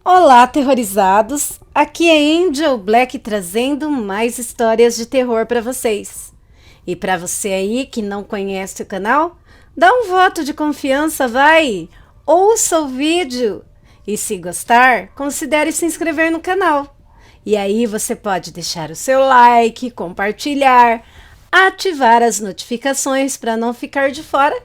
Olá, terrorizados! Aqui é Angel Black trazendo mais histórias de terror para vocês. E para você aí que não conhece o canal, dá um voto de confiança, vai! Ouça o vídeo! E se gostar, considere se inscrever no canal. E aí você pode deixar o seu like, compartilhar, ativar as notificações para não ficar de fora.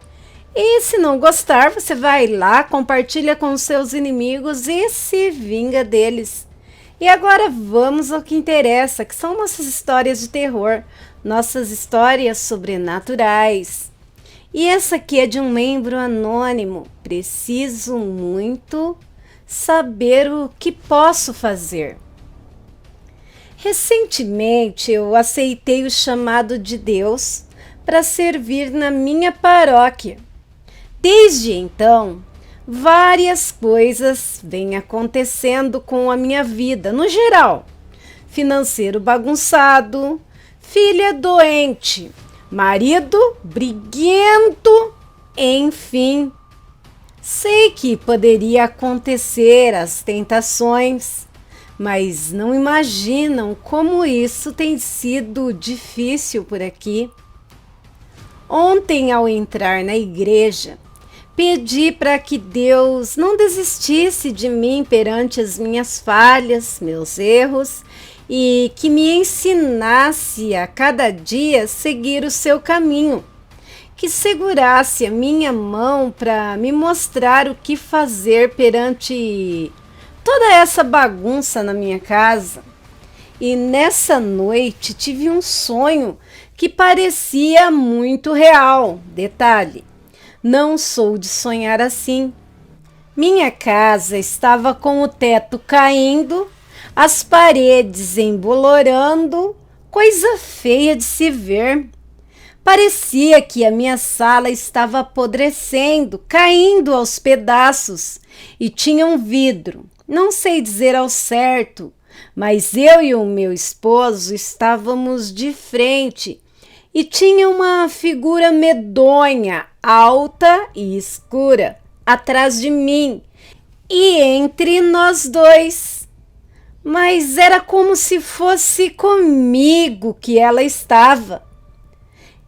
E se não gostar, você vai lá, compartilha com os seus inimigos e se vinga deles. E agora vamos ao que interessa, que são nossas histórias de terror, nossas histórias sobrenaturais. E essa aqui é de um membro anônimo. Preciso muito saber o que posso fazer. Recentemente eu aceitei o chamado de Deus para servir na minha paróquia. Desde então, várias coisas vêm acontecendo com a minha vida, no geral. Financeiro bagunçado, filha doente, marido briguento, enfim. Sei que poderia acontecer as tentações, mas não imaginam como isso tem sido difícil por aqui. Ontem, ao entrar na igreja, pedi para que Deus não desistisse de mim perante as minhas falhas, meus erros, e que me ensinasse a cada dia seguir o seu caminho, que segurasse a minha mão para me mostrar o que fazer perante toda essa bagunça na minha casa. E nessa noite tive um sonho que parecia muito real. Detalhe: não sou de sonhar assim. Minha casa estava com o teto caindo, as paredes embolorando, coisa feia de se ver. Parecia que a minha sala estava apodrecendo, caindo aos pedaços, e tinha um vidro, não sei dizer ao certo, mas eu e o meu esposo estávamos de frente e tinha uma figura medonha, alta e escura, atrás de mim e entre nós dois. Mas era como se fosse comigo que ela estava.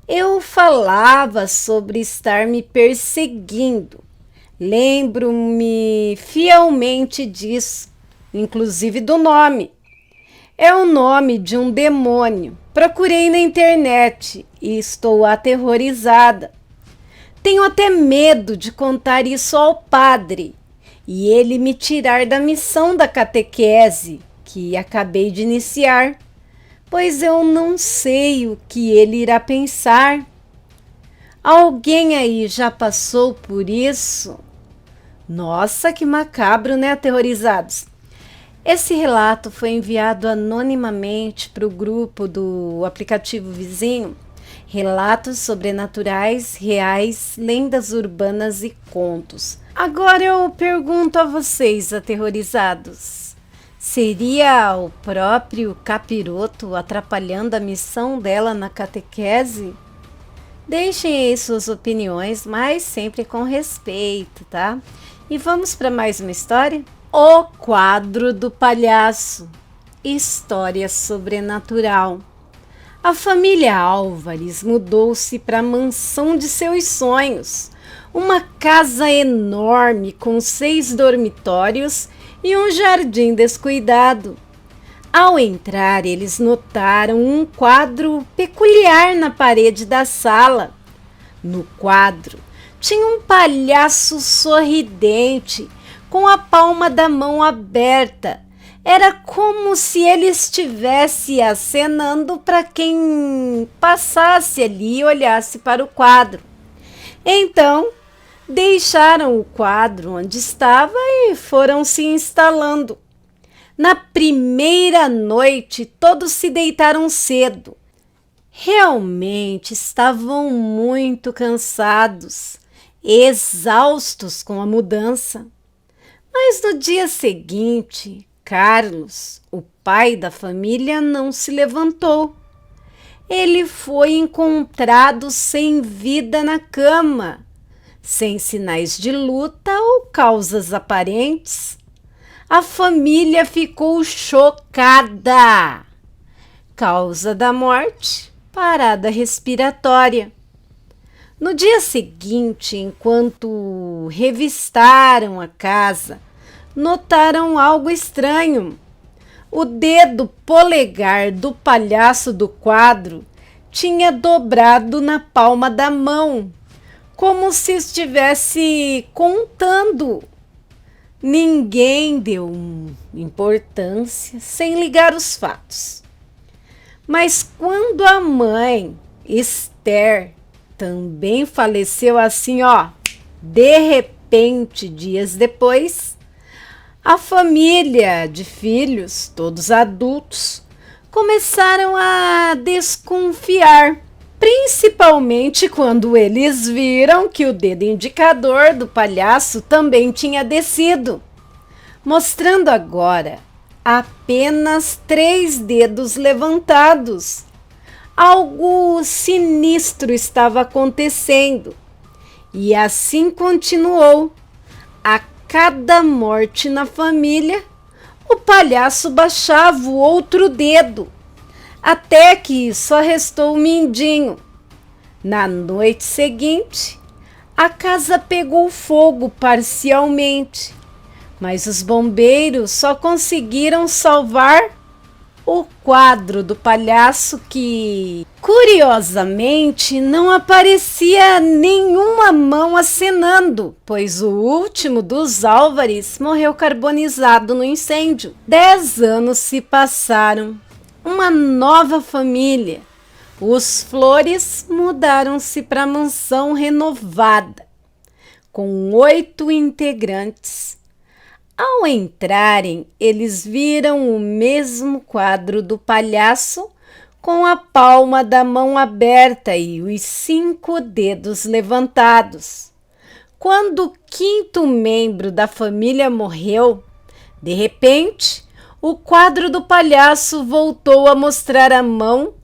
Eu falava sobre estar me perseguindo. Lembro-me fielmente disso, inclusive do nome. É o nome de um demônio. Procurei na internet e estou aterrorizada. Tenho até medo de contar isso ao padre e ele me tirar da missão da catequese que acabei de iniciar, pois eu não sei o que ele irá pensar. Alguém aí já passou por isso? Nossa, que macabro, né, aterrorizados? Esse relato foi enviado anonimamente para o grupo do aplicativo vizinho Relatos Sobrenaturais, Reais, Lendas Urbanas e Contos. Agora eu pergunto a vocês, aterrorizados, seria o próprio capiroto atrapalhando a missão dela na catequese? Deixem aí suas opiniões, mas sempre com respeito, tá? E vamos para mais uma história? O Quadro do Palhaço. História sobrenatural. A família Álvares mudou-se para a mansão de seus sonhos, uma casa enorme com 6 dormitórios e um jardim descuidado. Ao entrar, eles notaram um quadro peculiar na parede da sala. No quadro, tinha um palhaço sorridente, com a palma da mão aberta. Era como se ele estivesse acenando para quem passasse ali e olhasse para o quadro. Então, deixaram o quadro onde estava e foram se instalando. Na primeira noite, todos se deitaram cedo. Realmente estavam muito cansados, exaustos com a mudança. Mas no dia seguinte, Carlos, o pai da família, não se levantou. Ele foi encontrado sem vida na cama, sem sinais de luta ou causas aparentes. A família ficou chocada. Causa da morte: parada respiratória. No dia seguinte, enquanto revistaram a casa, notaram algo estranho. O dedo polegar do palhaço do quadro tinha dobrado na palma da mão, como se estivesse contando. Ninguém deu importância, sem ligar os fatos. Mas quando a mãe, Esther, também faleceu assim, de repente, dias depois, a família de filhos, todos adultos, começaram a desconfiar, principalmente quando eles viram que o dedo indicador do palhaço também tinha descido, mostrando agora apenas 3 dedos levantados. Algo sinistro estava acontecendo. E assim continuou. A cada morte na família, o palhaço baixava o outro dedo, até que só restou o mindinho. Na noite seguinte, a casa pegou fogo parcialmente, mas os bombeiros só conseguiram salvar o quadro do palhaço que, curiosamente, não aparecia nenhuma mão acenando, pois o último dos Álvares morreu carbonizado no incêndio. 10 anos se passaram. Uma nova família. Os Flores mudaram-se para a mansão renovada, com 8 integrantes. Ao entrarem, eles viram o mesmo quadro do palhaço com a palma da mão aberta e os 5 dedos levantados. Quando o 5º membro da família morreu, de repente, o quadro do palhaço voltou a mostrar a mão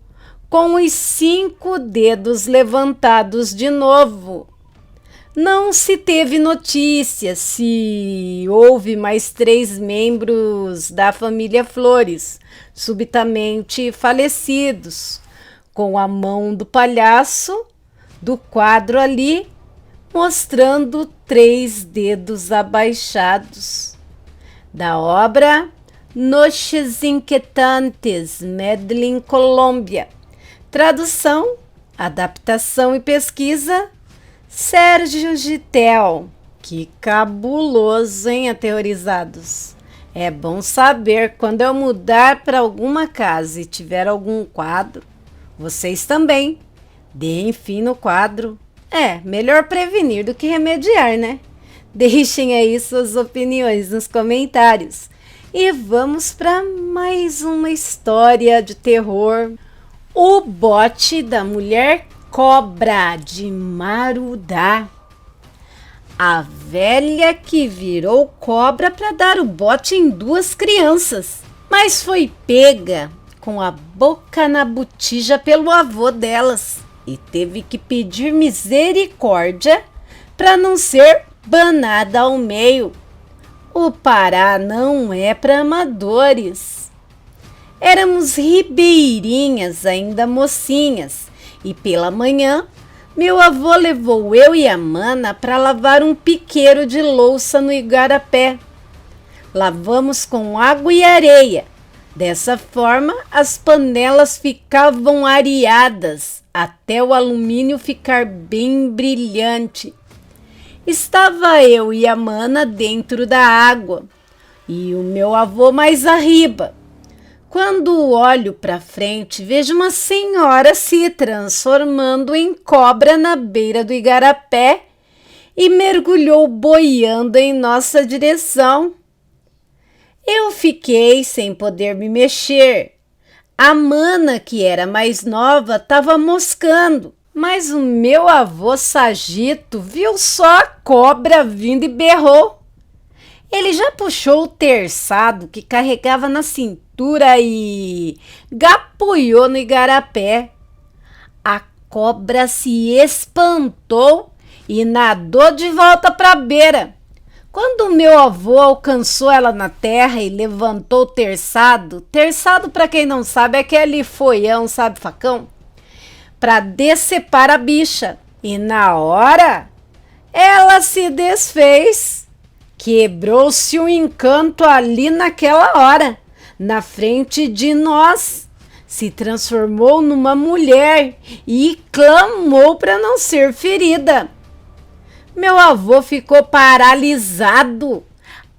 com os 5 dedos levantados de novo. Não se teve notícia se houve mais 3 membros da família Flores subitamente falecidos, com a mão do palhaço do quadro ali, mostrando 3 dedos abaixados. Da obra Noches Inquietantes, Medellín, Colômbia. Tradução, adaptação e pesquisa, Sérgio Gitel. Que cabuloso, hein, aterrorizados? É bom saber, quando eu mudar para alguma casa e tiver algum quadro, vocês também deem fim no quadro. Melhor prevenir do que remediar, né? Deixem aí suas opiniões nos comentários. E vamos para mais uma história de terror. O bote da mulher cobra, de Marudá. A velha que virou cobra para dar o bote em 2 crianças, mas foi pega com a boca na botija pelo avô delas e teve que pedir misericórdia para não ser banada ao meio. O Pará não é para amadores. Éramos ribeirinhas, ainda mocinhas, e pela manhã meu avô levou eu e a mana para lavar um piqueiro de louça no igarapé. Lavamos com água e areia. Dessa forma, as panelas ficavam areadas até o alumínio ficar bem brilhante. Estava eu e a mana dentro da água e o meu avô mais arriba. Quando olho para frente, vejo uma senhora se transformando em cobra na beira do igarapé e mergulhou boiando em nossa direção. Eu fiquei sem poder me mexer. A mana, que era mais nova, estava moscando, mas o meu avô Sagito viu só a cobra vindo e berrou. Ele já puxou o terçado que carregava na cintura e gapuiou no igarapé. A cobra se espantou e nadou de volta para a beira. Quando meu avô alcançou ela na terra e levantou o terçado, terçado, para quem não sabe, é aquele foião, sabe, facão, para decepar a bicha. E na hora, ela se desfez. Quebrou-se o encanto ali naquela hora, na frente de nós. Se transformou numa mulher e clamou para não ser ferida. Meu avô ficou paralisado,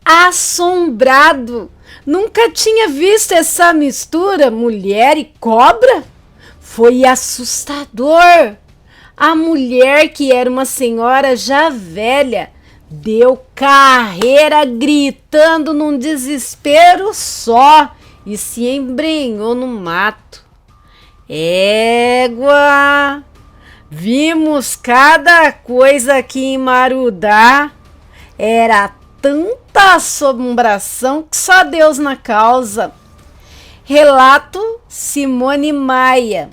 assombrado. Nunca tinha visto essa mistura, mulher e cobra. Foi assustador. A mulher, que era uma senhora já velha, deu carreira gritando num desespero só e se embrenhou no mato. Égua! Vimos cada coisa aqui em Marudá. Era tanta assombração que só Deus na causa. Relato Simone Maia,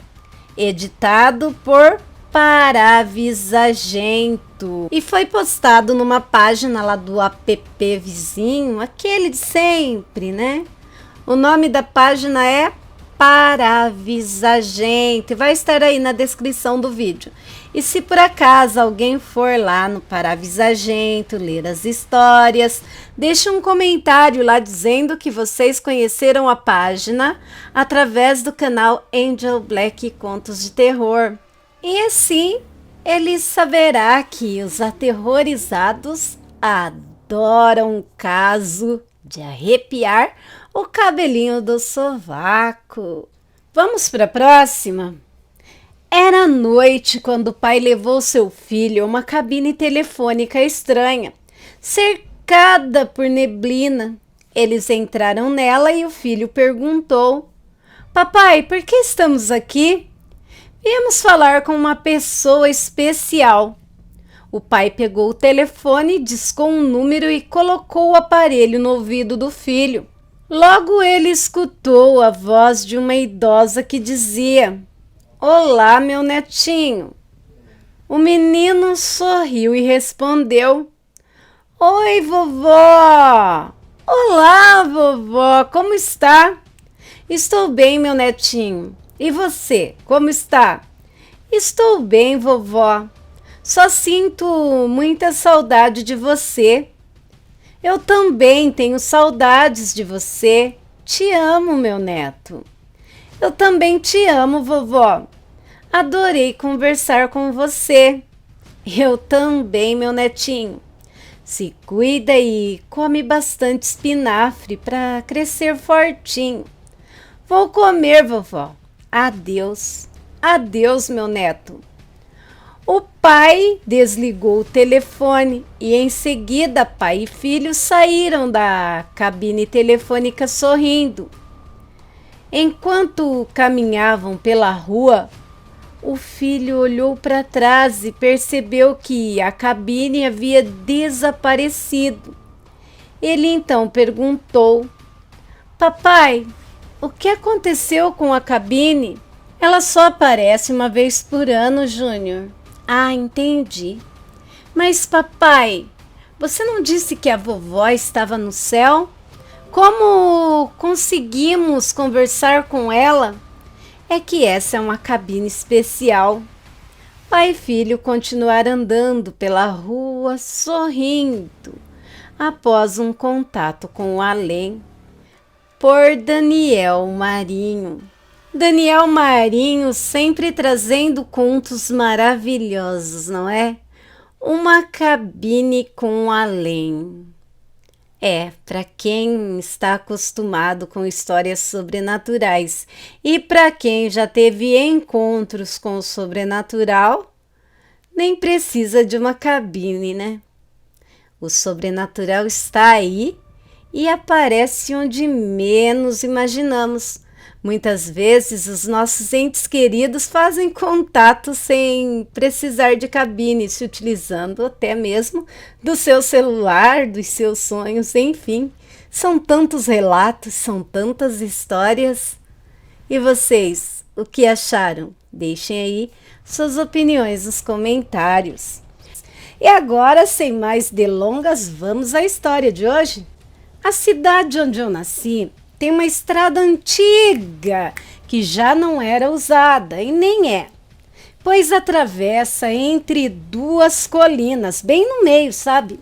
editado por Paravisagento. E foi postado numa página lá do app vizinho, aquele de sempre, né? O nome da página é Paravisagento. Vai estar aí na descrição do vídeo. E se por acaso alguém for lá no Paravisagento ler as histórias, deixe um comentário lá dizendo que vocês conheceram a página através do canal Angel Black Contos de Terror. E assim ele saberá que os aterrorizados adoram um caso de arrepiar o cabelinho do sovaco. Vamos para a próxima? Era noite quando o pai levou seu filho a uma cabine telefônica estranha, cercada por neblina. Eles entraram nela e o filho perguntou: Papai, por que estamos aqui? Viemos falar com uma pessoa especial. O pai pegou o telefone, discou um número e colocou o aparelho no ouvido do filho. Logo ele escutou a voz de uma idosa que dizia: Olá, meu netinho. O menino sorriu e respondeu: Oi, vovó. Olá, vovó, como está? Estou bem, meu netinho. E você, como está? Estou bem, vovó. Só sinto muita saudade de você. Eu também tenho saudades de você. Te amo, meu neto. Eu também te amo, vovó. Adorei conversar com você. Eu também, meu netinho. Se cuida e come bastante espinafre para crescer fortinho. Vou comer, vovó. Adeus. Adeus, meu neto. O pai desligou o telefone e em seguida pai e filho saíram da cabine telefônica sorrindo. Enquanto caminhavam pela rua, o filho olhou para trás e percebeu que a cabine havia desaparecido. Ele então perguntou: Papai, o que aconteceu com a cabine? Ela só aparece uma vez por ano, Júnior. Ah, entendi. Mas papai, você não disse que a vovó estava no céu? Como conseguimos conversar com ela? É que essa é uma cabine especial. Pai e filho continuaram andando pela rua sorrindo após um contato com o além. Por Daniel Marinho. Daniel Marinho sempre trazendo contos maravilhosos, não é? Uma cabine com além. Para quem está acostumado com histórias sobrenaturais e para quem já teve encontros com o sobrenatural, nem precisa de uma cabine, né? O sobrenatural está aí e aparece onde menos imaginamos. Muitas vezes os nossos entes queridos fazem contato sem precisar de cabine, se utilizando até mesmo do seu celular, dos seus sonhos, enfim. São tantos relatos, são tantas histórias. E vocês, o que acharam? Deixem aí suas opiniões nos comentários. E agora, sem mais delongas, vamos à história de hoje. A cidade onde eu nasci tem uma estrada antiga que já não era usada e nem é, pois atravessa entre duas colinas, bem no meio, sabe?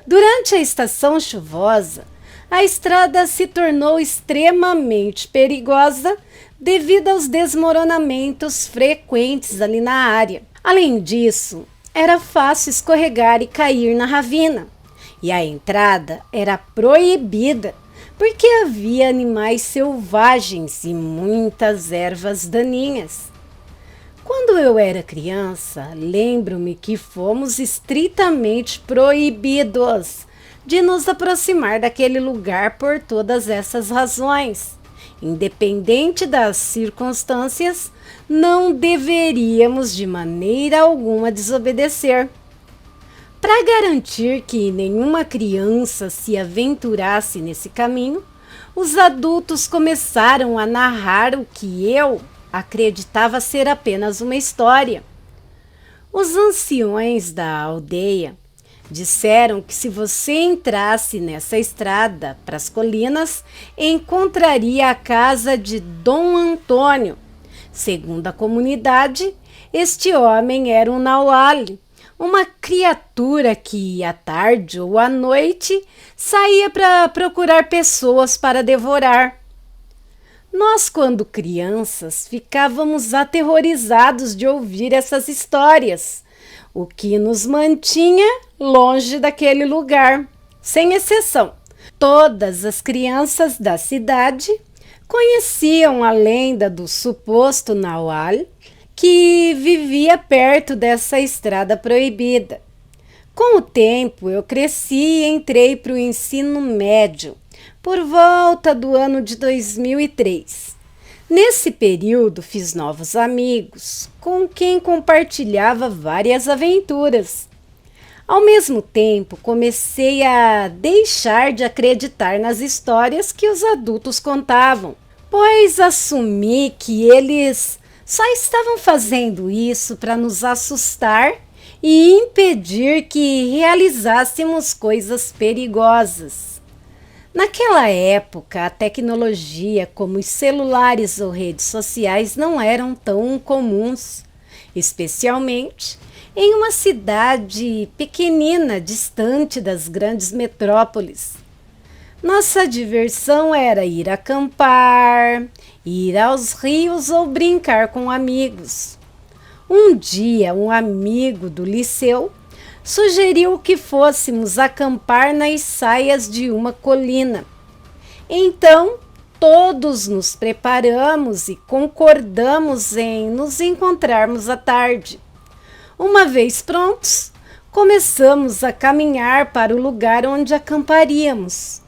Durante a estação chuvosa, a estrada se tornou extremamente perigosa devido aos desmoronamentos frequentes ali na área. Além disso, era fácil escorregar e cair na ravina, e a entrada era proibida porque havia animais selvagens e muitas ervas daninhas. Quando eu era criança, lembro-me que fomos estritamente proibidos de nos aproximar daquele lugar por todas essas razões. Independente das circunstâncias, não deveríamos de maneira alguma desobedecer. Para garantir que nenhuma criança se aventurasse nesse caminho, os adultos começaram a narrar o que eu acreditava ser apenas uma história. Os anciões da aldeia disseram que se você entrasse nessa estrada para as colinas, encontraria a casa de Dom Antônio. Segundo a comunidade, este homem era um Nauali, uma criatura que, à tarde ou à noite, saía para procurar pessoas para devorar. Nós, quando crianças, ficávamos aterrorizados de ouvir essas histórias, o que nos mantinha longe daquele lugar. Sem exceção, todas as crianças da cidade conheciam a lenda do suposto Nauali que vivia perto dessa estrada proibida. Com o tempo, eu cresci e entrei para o ensino médio, por volta do ano de 2003. Nesse período, fiz novos amigos, com quem compartilhava várias aventuras. Ao mesmo tempo, comecei a deixar de acreditar nas histórias que os adultos contavam, pois assumi que eles só estavam fazendo isso para nos assustar e impedir que realizássemos coisas perigosas. Naquela época, a tecnologia como os celulares ou redes sociais não eram tão comuns, especialmente em uma cidade pequenina, distante das grandes metrópoles. Nossa diversão era ir acampar, ir aos rios ou brincar com amigos. Um dia, um amigo do liceu sugeriu que fôssemos acampar nas saias de uma colina. Então, todos nos preparamos e concordamos em nos encontrarmos à tarde. Uma vez prontos, começamos a caminhar para o lugar onde acamparíamos.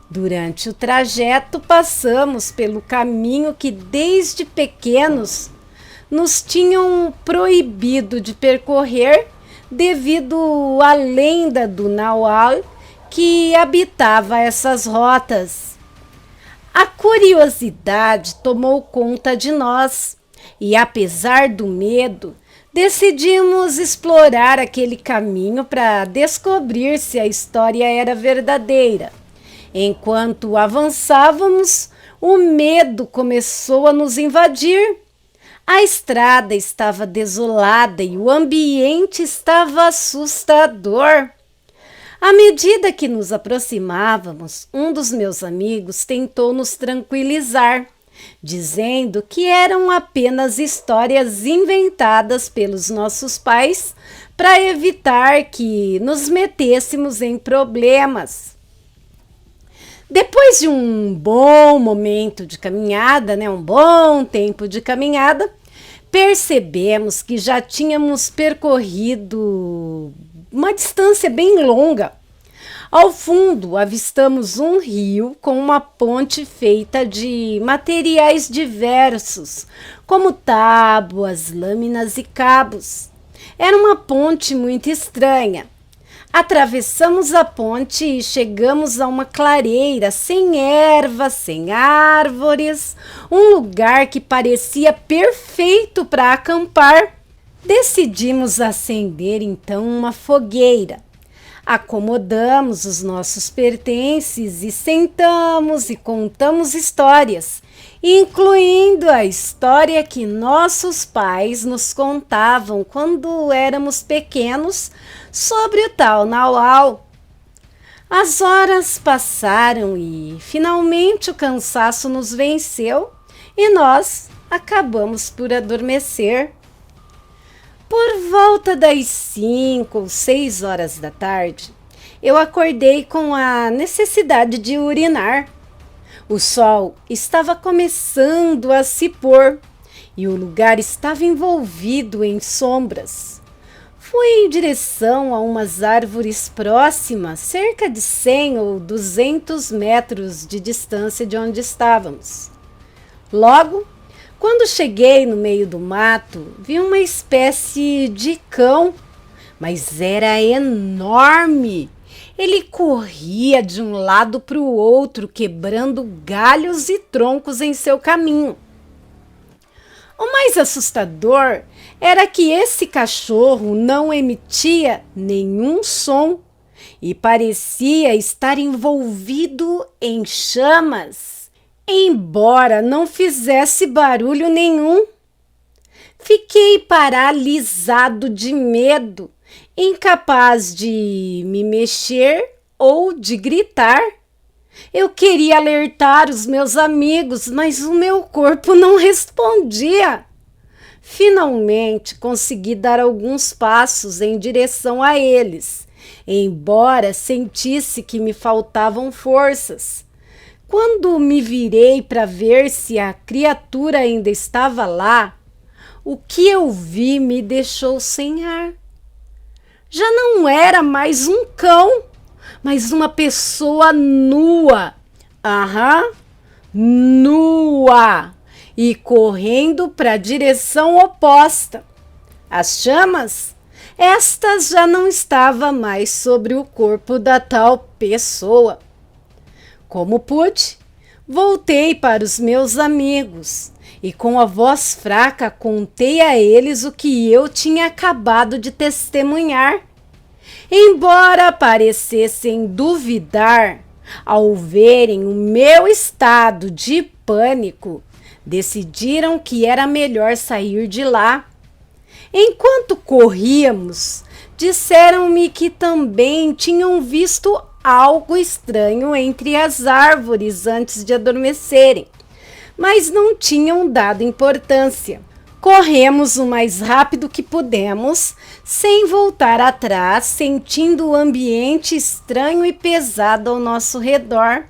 Durante o trajeto, passamos pelo caminho que desde pequenos nos tinham proibido de percorrer devido à lenda do Nauali que habitava essas rotas. A curiosidade tomou conta de nós e, apesar do medo, decidimos explorar aquele caminho para descobrir se a história era verdadeira. Enquanto avançávamos, o medo começou a nos invadir. A estrada estava desolada e o ambiente estava assustador. À medida que nos aproximávamos, um dos meus amigos tentou nos tranquilizar, dizendo que eram apenas histórias inventadas pelos nossos pais para evitar que nos metêssemos em problemas. Depois de um bom momento de caminhada, um bom tempo de caminhada, percebemos que já tínhamos percorrido uma distância bem longa. Ao fundo, avistamos um rio com uma ponte feita de materiais diversos, como tábuas, lâminas e cabos. Era uma ponte muito estranha. Atravessamos a ponte e chegamos a uma clareira sem ervas, sem árvores, um lugar que parecia perfeito para acampar. Decidimos acender então uma fogueira. Acomodamos os nossos pertences e sentamos e contamos histórias, incluindo a história que nossos pais nos contavam quando éramos pequenos sobre o tal Nauau. As horas passaram e finalmente o cansaço nos venceu e nós acabamos por adormecer. Por volta das 5 ou 6 horas da tarde, eu acordei com a necessidade de urinar. O sol estava começando a se pôr e o lugar estava envolvido em sombras. Fui em direção a umas árvores próximas, cerca de 100 ou 200 metros de distância de onde estávamos. Logo, quando cheguei no meio do mato, vi uma espécie de cão, mas era enorme. Ele corria de um lado para o outro, quebrando galhos e troncos em seu caminho. O mais assustador era que esse cachorro não emitia nenhum som e parecia estar envolvido em chamas, embora não fizesse barulho nenhum. Fiquei paralisado de medo, incapaz de me mexer ou de gritar. Eu queria alertar os meus amigos, mas o meu corpo não respondia. Finalmente consegui dar alguns passos em direção a eles, embora sentisse que me faltavam forças. Quando me virei para ver se a criatura ainda estava lá, o que eu vi me deixou sem ar. Já não era mais um cão, mas uma pessoa nua. Nua! E correndo para a direção oposta. As chamas? Estas já não estavam mais sobre o corpo da tal pessoa. Como pude, voltei para os meus amigos e com a voz fraca contei a eles o que eu tinha acabado de testemunhar. Embora parecessem duvidar, ao verem o meu estado de pânico, decidiram que era melhor sair de lá. Enquanto corríamos, disseram-me que também tinham visto algo estranho entre as árvores antes de adormecerem, mas não tinham dado importância. Corremos o mais rápido que pudemos, sem voltar atrás, sentindo o ambiente estranho e pesado ao nosso redor.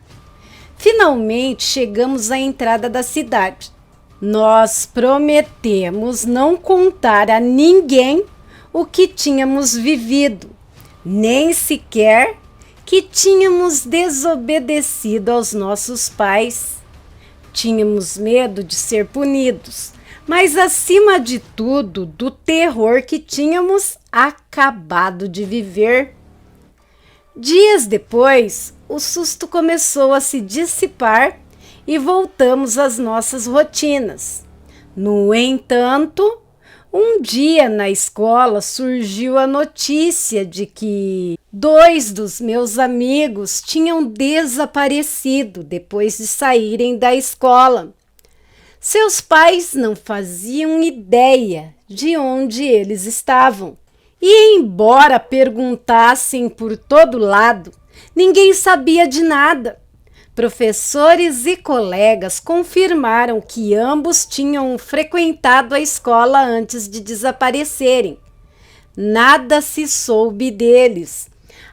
Finalmente chegamos à entrada da cidade. Nós prometemos não contar a ninguém o que tínhamos vivido, nem sequer que tínhamos desobedecido aos nossos pais. Tínhamos medo de ser punidos, mas acima de tudo, do terror que tínhamos acabado de viver. Dias depois, o susto começou a se dissipar e voltamos às nossas rotinas. No entanto, um dia na escola surgiu a notícia de que 2 dos meus amigos tinham desaparecido depois de saírem da escola. Seus pais não faziam ideia de onde eles estavam. E embora perguntassem por todo lado, ninguém sabia de nada. Professores e colegas confirmaram que ambos tinham frequentado a escola antes de desaparecerem. Nada se soube deles,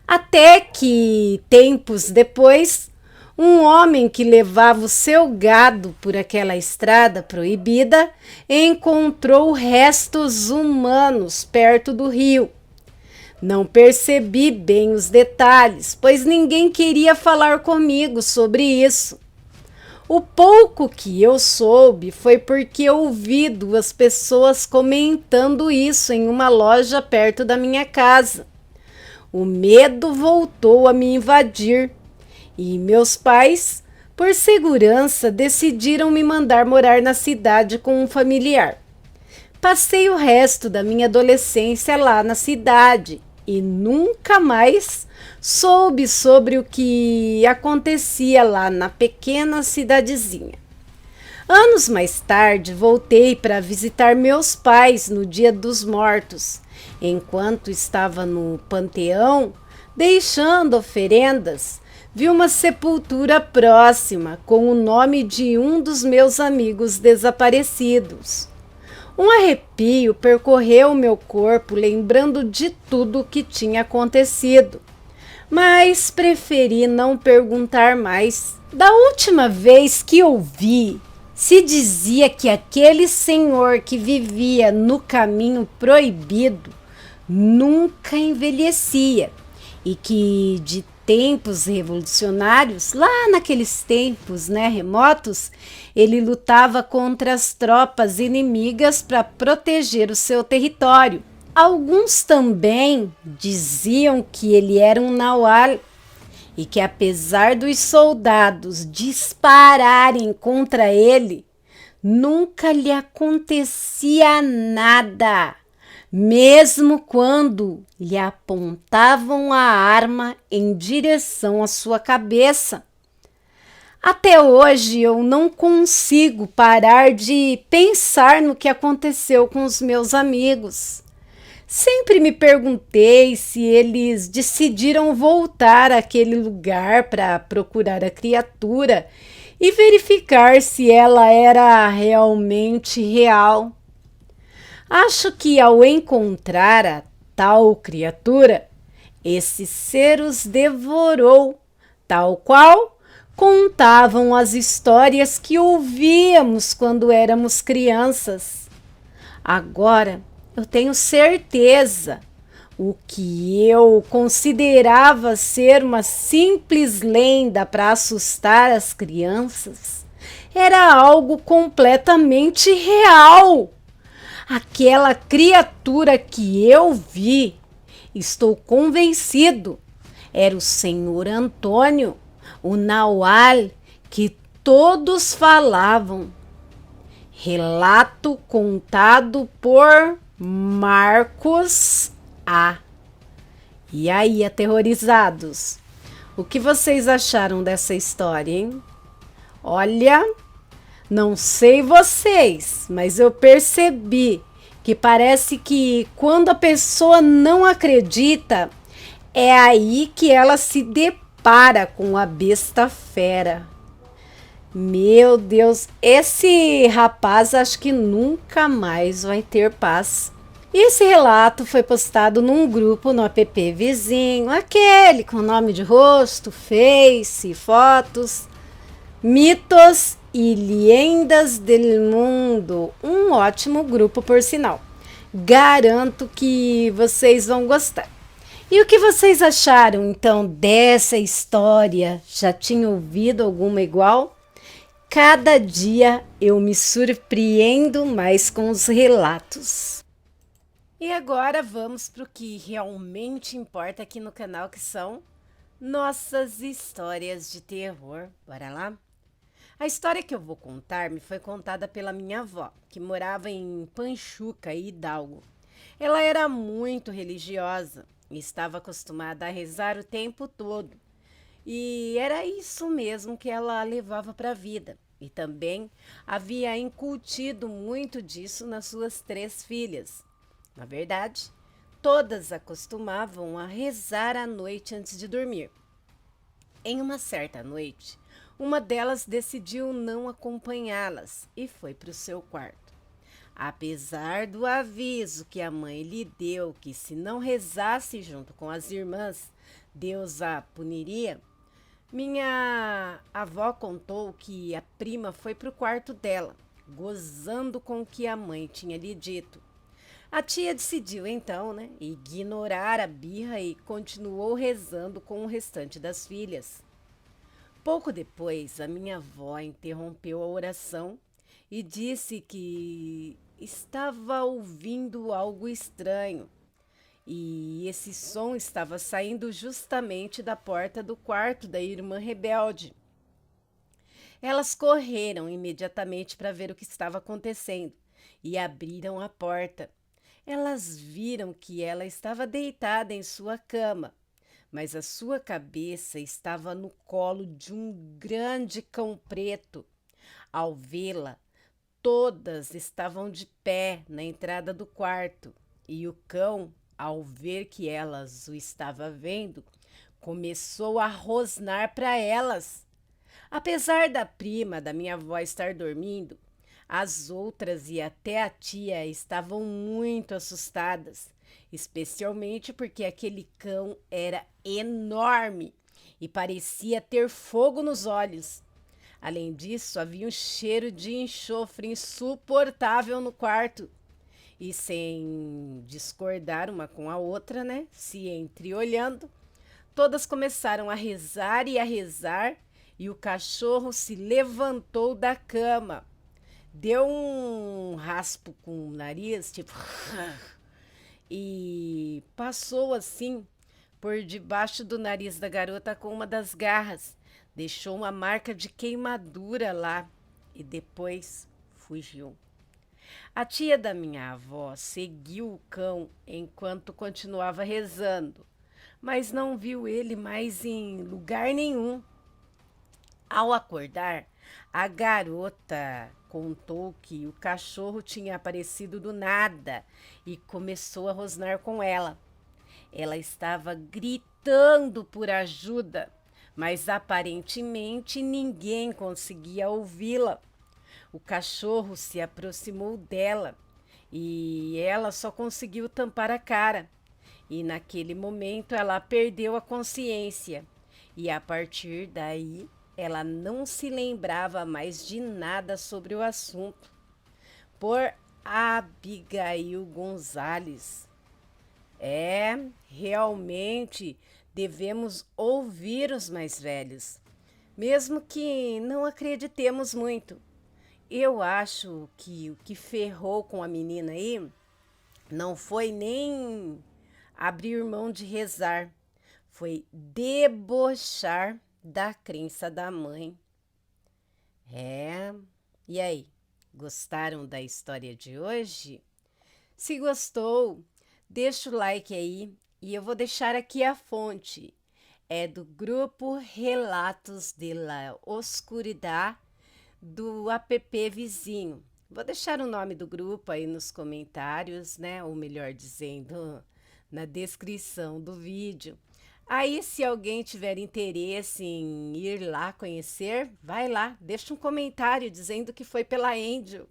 até que, tempos depois, um homem que levava o seu gado por aquela estrada proibida encontrou restos humanos perto do rio. Não percebi bem os detalhes, pois ninguém queria falar comigo sobre isso. O pouco que eu soube foi porque ouvi 2 pessoas comentando isso em uma loja perto da minha casa. O medo voltou a me invadir e meus pais, por segurança, decidiram me mandar morar na cidade com um familiar. Passei o resto da minha adolescência lá na cidade e nunca mais soube sobre o que acontecia lá na pequena cidadezinha. Anos mais tarde, voltei para visitar meus pais no Dia dos Mortos. Enquanto estava no panteão, deixando oferendas, vi uma sepultura próxima com o nome de um dos meus amigos desaparecidos. Um arrepio percorreu meu corpo, lembrando de tudo o que tinha acontecido. Mas preferi não perguntar mais. Da última vez que eu vi, se dizia que aquele senhor que vivia no caminho proibido nunca envelhecia e que de tempos revolucionários, lá naqueles tempos, remotos, ele lutava contra as tropas inimigas para proteger o seu território. Alguns também diziam que ele era um Naual e que, apesar dos soldados dispararem contra ele, nunca lhe acontecia nada, mesmo quando lhe apontavam a arma em direção à sua cabeça. Até hoje eu não consigo parar de pensar no que aconteceu com os meus amigos. Sempre me perguntei se eles decidiram voltar àquele lugar para procurar a criatura e verificar se ela era realmente real. Acho que ao encontrar a tal criatura, esse ser os devorou, tal qual contavam as histórias que ouvíamos quando éramos crianças. Agora, eu tenho certeza, o que eu considerava ser uma simples lenda para assustar as crianças era algo completamente real. Aquela criatura que eu vi, estou convencido, era o senhor Antônio, o Naual que todos falavam. Relato contado por Marcos A. E aí, aterrorizados? O que vocês acharam dessa história, hein? Olha, não sei vocês, mas eu percebi que parece que quando a pessoa não acredita, é aí que ela se depara com a besta fera. Meu Deus, esse rapaz acho que nunca mais vai ter paz. E esse relato foi postado num grupo no app vizinho, aquele com nome de rosto, face, fotos, mitos e lendas del mundo. Um ótimo grupo, por sinal. Garanto que vocês vão gostar. E o que vocês acharam, então, dessa história? Já tinham ouvido alguma igual? Cada dia eu me surpreendo mais com os relatos. E agora vamos para o que realmente importa aqui no canal, que são nossas histórias de terror. Bora lá? A história que eu vou contar me foi contada pela minha avó, que morava em Panchuca, Hidalgo. Ela era muito religiosa e estava acostumada a rezar o tempo todo. E era isso mesmo que ela levava para a vida. E também havia incutido muito disso nas suas 3 filhas. Na verdade, todas acostumavam a rezar à noite antes de dormir. Em uma certa noite, uma delas decidiu não acompanhá-las e foi para o seu quarto. Apesar do aviso que a mãe lhe deu que se não rezasse junto com as irmãs, Deus a puniria, minha avó contou que a prima foi para o quarto dela, gozando com o que a mãe tinha lhe dito. A tia decidiu então, ignorar a birra e continuou rezando com o restante das filhas. Pouco depois, a minha avó interrompeu a oração e disse que estava ouvindo algo estranho. E esse som estava saindo justamente da porta do quarto da irmã rebelde. Elas correram imediatamente para ver o que estava acontecendo e abriram a porta. Elas viram que ela estava deitada em sua cama, mas a sua cabeça estava no colo de um grande cão preto. Ao vê-la, todas estavam de pé na entrada do quarto, e o cão, ao ver que elas o estava vendo, começou a rosnar para elas. Apesar da prima da minha avó estar dormindo, as outras e até a tia estavam muito assustadas, especialmente porque aquele cão era enorme e parecia ter fogo nos olhos. Além disso, havia um cheiro de enxofre insuportável no quarto. E sem discordar uma com a outra, né? Se entreolhando, todas começaram a rezar, e o cachorro se levantou da cama. Deu um raspo com o nariz, tipo, e passou assim por debaixo do nariz da garota com uma das garras. Deixou uma marca de queimadura lá e depois fugiu. A tia da minha avó seguiu o cão enquanto continuava rezando, mas não viu ele mais em lugar nenhum. Ao acordar, a garota contou que o cachorro tinha aparecido do nada e começou a rosnar com ela. Ela estava gritando por ajuda, mas aparentemente ninguém conseguia ouvi-la. O cachorro se aproximou dela e ela só conseguiu tampar a cara. E naquele momento ela perdeu a consciência. E a partir daí ela não se lembrava mais de nada sobre o assunto. Por Abigail Gonzalez. Realmente devemos ouvir os mais velhos, mesmo que não acreditemos muito. Eu acho que o que ferrou com a menina aí não foi nem abrir mão de rezar, foi debochar da crença da mãe. E aí, gostaram da história de hoje? Se gostou, deixa o like aí e eu vou deixar aqui a fonte. É do grupo Relatos de la Oscuridad do app Vizinho. Vou deixar o nome do grupo aí nos comentários, né? Ou melhor dizendo, na descrição do vídeo. Aí, se alguém tiver interesse em ir lá conhecer, vai lá, deixa um comentário dizendo que foi pela Angel.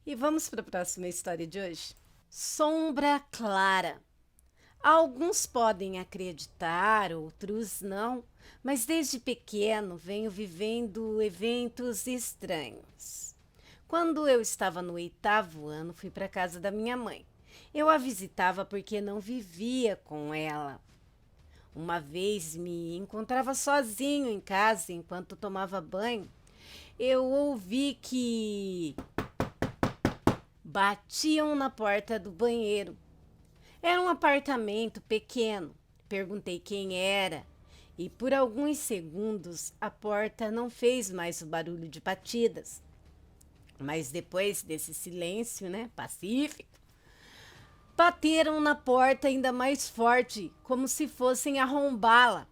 E vamos para a próxima história de hoje. Sombra Clara. Alguns podem acreditar, outros não, mas desde pequeno venho vivendo eventos estranhos. Quando eu estava no 8º ano, fui para a casa da minha mãe. Eu a visitava porque não vivia com ela. Uma vez me encontrava sozinho em casa enquanto tomava banho. Eu ouvi que batiam na porta do banheiro. Era um apartamento pequeno. Perguntei quem era e por alguns segundos a porta não fez mais o barulho de batidas. Mas depois desse silêncio, né, pacífico, bateram na porta ainda mais forte, como se fossem arrombá-la.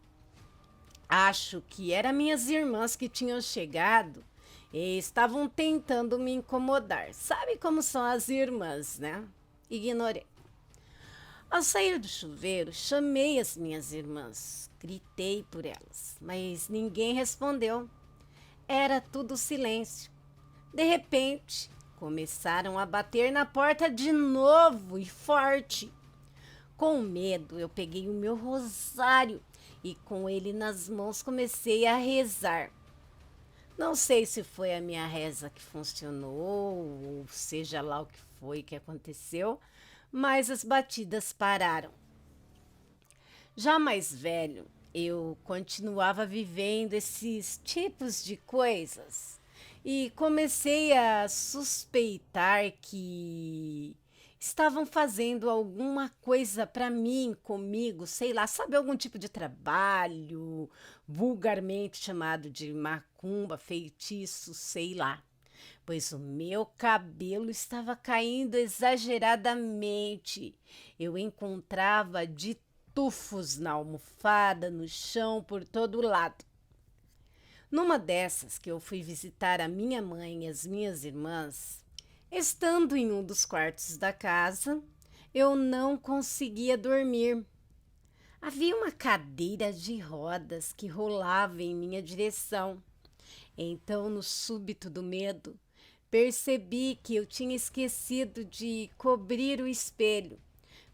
Acho que eram minhas irmãs que tinham chegado e estavam tentando me incomodar. Sabe como são as irmãs, né? Ignorei. Ao sair do chuveiro, chamei as minhas irmãs, gritei por elas, mas ninguém respondeu. Era tudo silêncio. De repente, começaram a bater na porta de novo e forte. Com medo, eu peguei o meu rosário e com ele nas mãos comecei a rezar. Não sei se foi a minha reza que funcionou, ou seja lá o que foi que aconteceu, mas as batidas pararam. Já mais velho, eu continuava vivendo esses tipos de coisas e comecei a suspeitar que estavam fazendo alguma coisa para mim, comigo, sei lá, sabe, algum tipo de trabalho, vulgarmente chamado de macumba, feitiço, sei lá. pois o meu cabelo estava caindo exageradamente. Eu encontrava de tufos na almofada, no chão, por todo lado. Numa dessas que eu fui visitar a minha mãe e as minhas irmãs, estando em um dos quartos da casa, eu não conseguia dormir. Havia uma cadeira de rodas que rolava em minha direção. Então, no súbito do medo, percebi que eu tinha esquecido de cobrir o espelho,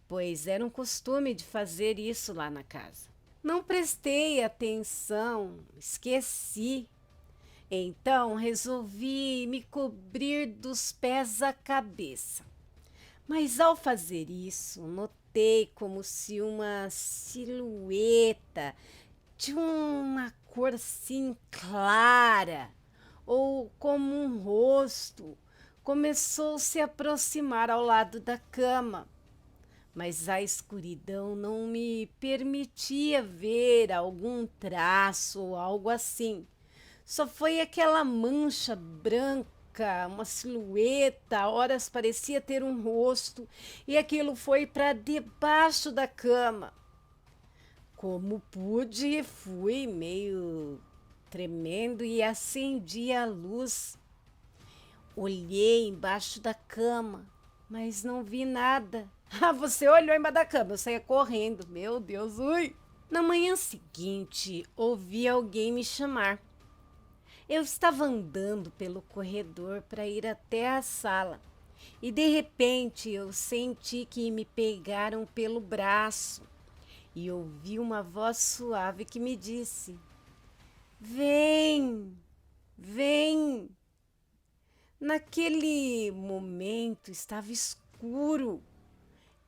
pois era um costume de fazer isso lá na casa. Não prestei atenção, esqueci. Então resolvi me cobrir dos pés à cabeça. Mas ao fazer isso, notei como se uma silhueta de uma cor assim clara, ou como um rosto, começou a se aproximar ao lado da cama. Mas a escuridão não me permitia ver algum traço ou algo assim. Só foi aquela mancha branca, uma silhueta, horas parecia ter um rosto, e aquilo foi para debaixo da cama. Como pude, fui meio tremendo e acendi a luz. Olhei embaixo da cama, mas não vi nada. Ah, você olhou embaixo da cama, eu saía correndo. Meu Deus, ui! Na manhã seguinte, ouvi alguém me chamar. Eu estava andando pelo corredor para ir até a sala e de repente eu senti que me pegaram pelo braço e ouvi uma voz suave que me disse: Vem, vem. Naquele momento estava escuro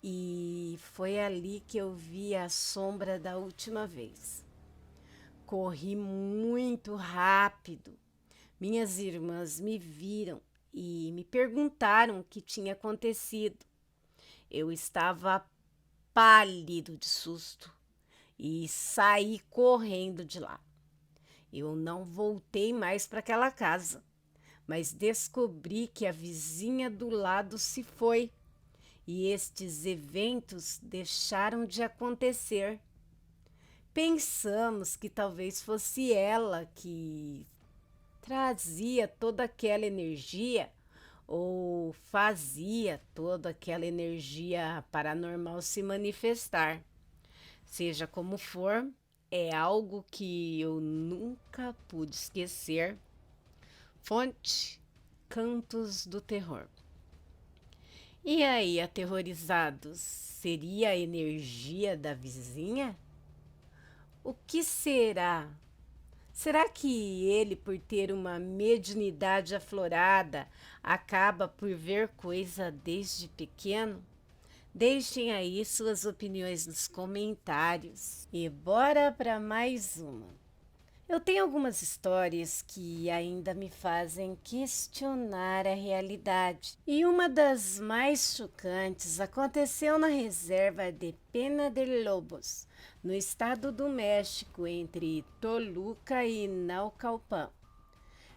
e foi ali que eu vi a sombra da última vez. Corri muito rápido. Minhas irmãs me viram e me perguntaram o que tinha acontecido. Eu estava pálido de susto e saí correndo de lá. Eu não voltei mais para aquela casa, mas descobri que a vizinha do lado se foi e estes eventos deixaram de acontecer. Pensamos que talvez fosse ela que trazia toda aquela energia ou fazia toda aquela energia paranormal se manifestar. Seja como for, é algo que eu nunca pude esquecer. Fonte: Cantos do Terror. E aí, aterrorizados, seria a energia da vizinha? O que será? Será que ele, por ter uma mediunidade aflorada, acaba por ver coisa desde pequeno? Deixem aí suas opiniões nos comentários. E bora para mais uma. Eu tenho algumas histórias que ainda me fazem questionar a realidade. E uma das mais chocantes aconteceu na reserva de Pena de Lobos, no estado do México, entre Toluca e Naucalpan.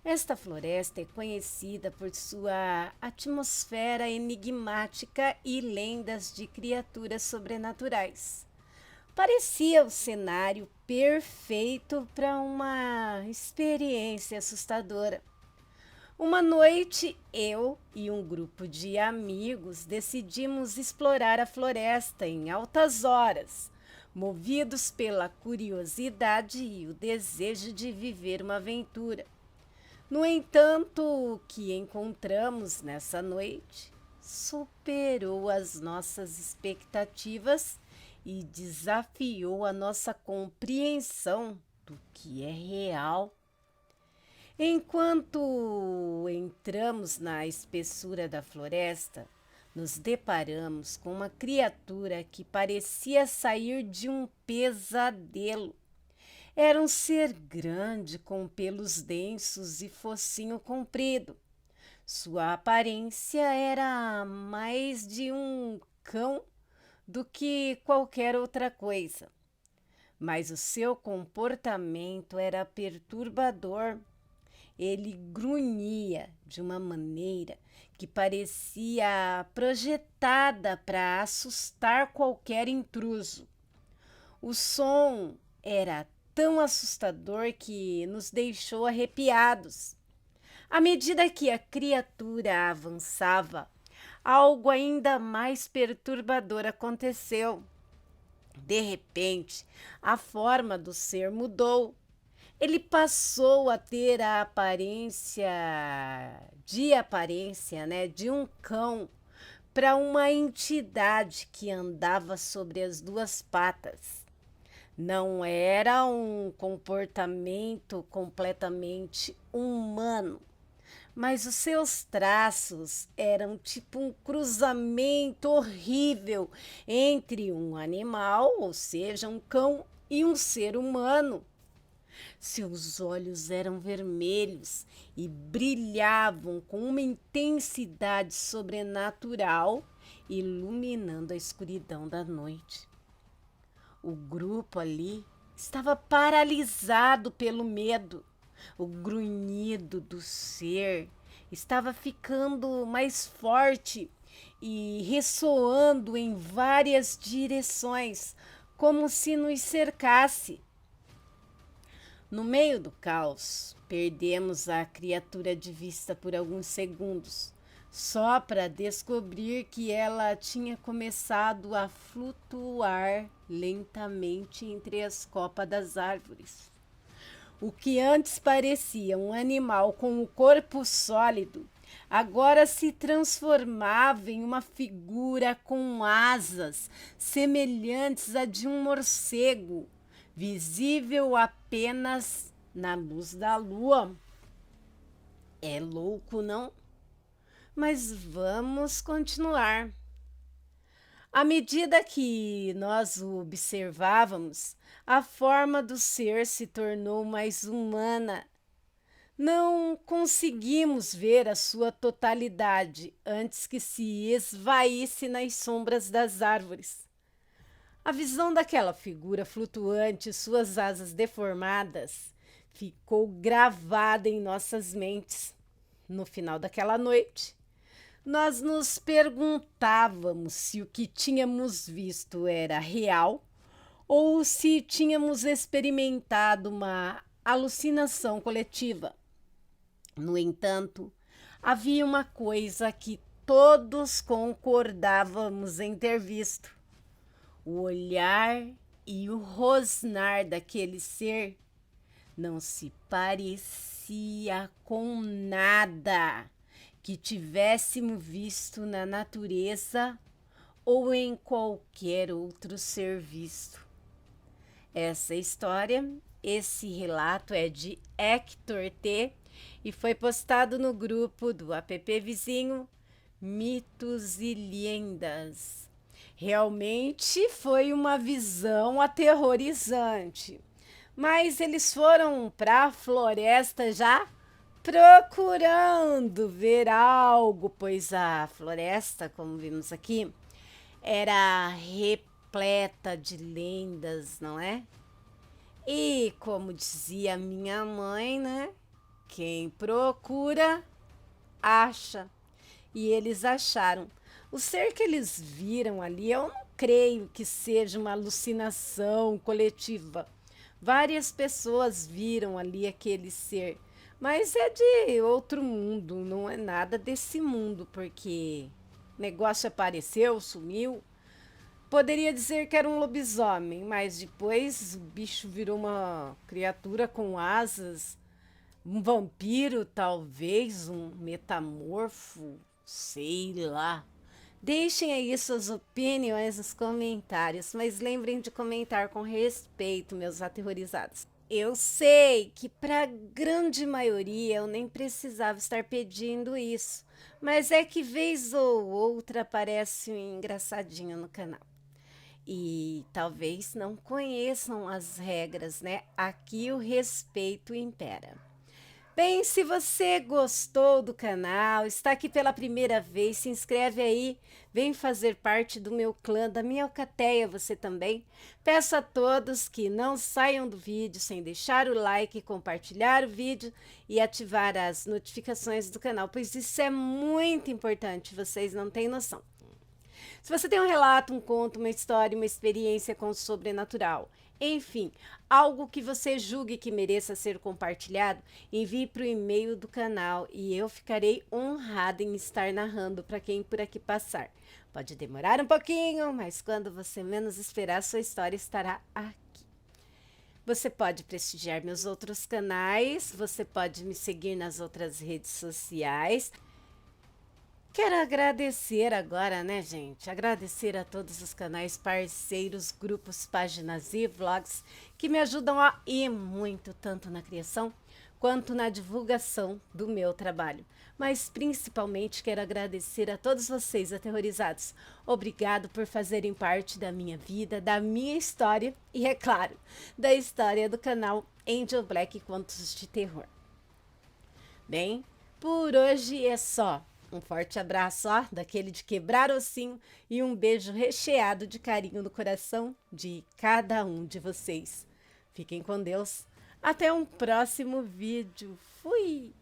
Esta floresta é conhecida por sua atmosfera enigmática e lendas de criaturas sobrenaturais. Parecia o cenário perfeito para uma experiência assustadora. Uma noite, eu e um grupo de amigos decidimos explorar a floresta em altas horas, movidos pela curiosidade e o desejo de viver uma aventura. No entanto, o que encontramos nessa noite superou as nossas expectativas e desafiou a nossa compreensão do que é real. Enquanto entramos na espessura da floresta, nos deparamos com uma criatura que parecia sair de um pesadelo. Era um ser grande com pelos densos e focinho comprido. Sua aparência era mais de um cão do que qualquer outra coisa, mas o seu comportamento era perturbador. Ele grunhia de uma maneira que parecia projetada para assustar qualquer intruso. O som era tão assustador que nos deixou arrepiados. À medida que a criatura avançava, algo ainda mais perturbador aconteceu. De repente, a forma do ser mudou. Ele passou a ter a aparência de um cão para uma entidade que andava sobre as duas patas. Não era um comportamento completamente humano, mas os seus traços eram tipo um cruzamento horrível entre um animal, ou seja, um cão, e um ser humano. Seus olhos eram vermelhos e brilhavam com uma intensidade sobrenatural, iluminando a escuridão da noite. O grupo ali estava paralisado pelo medo. O grunhido do ser estava ficando mais forte e ressoando em várias direções, como se nos cercasse. No meio do caos, perdemos a criatura de vista por alguns segundos, só para descobrir que ela tinha começado a flutuar lentamente entre as copas das árvores. O que antes parecia um animal com o corpo sólido, agora se transformava em uma figura com asas semelhantes a de um morcego, visível apenas na luz da lua. É louco, não? Mas vamos continuar. À medida que nós o observávamos, a forma do ser se tornou mais humana. Não conseguimos ver a sua totalidade antes que se esvaísse nas sombras das árvores. A visão daquela figura flutuante, suas asas deformadas, ficou gravada em nossas mentes. No final daquela noite, nós nos perguntávamos se o que tínhamos visto era real ou se tínhamos experimentado uma alucinação coletiva. No entanto, havia uma coisa que todos concordávamos em ter visto. O olhar e o rosnar daquele ser não se parecia com nada que tivéssemos visto na natureza ou em qualquer outro ser visto. Essa história, esse relato é de Hector T. e foi postado no grupo do app vizinho Mitos e Lendas. Realmente foi uma visão aterrorizante, mas eles foram para a floresta já procurando ver algo, pois a floresta, como vimos aqui, era repleta de lendas, não é? E como dizia minha mãe, né? Quem procura, acha. E eles acharam. O ser que eles viram ali, eu não creio que seja uma alucinação coletiva. Várias pessoas viram ali aquele ser, mas é de outro mundo, não é nada desse mundo, porque o negócio apareceu, sumiu. Poderia dizer que era um lobisomem, mas depois o bicho virou uma criatura com asas, um vampiro, talvez, um metamorfo, sei lá. Deixem aí suas opiniões nos comentários, mas lembrem de comentar com respeito, meus aterrorizados. Eu sei que para a grande maioria eu nem precisava estar pedindo isso, mas é que vez ou outra aparece um engraçadinho no canal. E talvez não conheçam as regras, né? Aqui o respeito impera. Bem, se você gostou do canal, está aqui pela primeira vez, se inscreve aí, vem fazer parte do meu clã, da minha alcateia você também. Peço a todos que não saiam do vídeo sem deixar o like, compartilhar o vídeo e ativar as notificações do canal, pois isso é muito importante, vocês não têm noção. Se você tem um relato, um conto, uma história, uma experiência com o sobrenatural, enfim, algo que você julgue que mereça ser compartilhado, envie para o e-mail do canal e eu ficarei honrada em estar narrando para quem por aqui passar. Pode demorar um pouquinho, mas quando você menos esperar, sua história estará aqui. Você pode prestigiar meus outros canais, você pode me seguir nas outras redes sociais. Quero agradecer agora, né, gente? Agradecer a todos os canais parceiros, grupos, páginas e vlogs que me ajudam e muito, tanto na criação quanto na divulgação do meu trabalho. Mas principalmente quero agradecer a todos vocês aterrorizados. Obrigado por fazerem parte da minha vida, da minha história e, é claro, da história do canal Angel Black Contos de Terror. Bem, por hoje é só. Um forte abraço, ó, daquele de quebrar ossinho e um beijo recheado de carinho no coração de cada um de vocês. Fiquem com Deus. Até um próximo vídeo. Fui!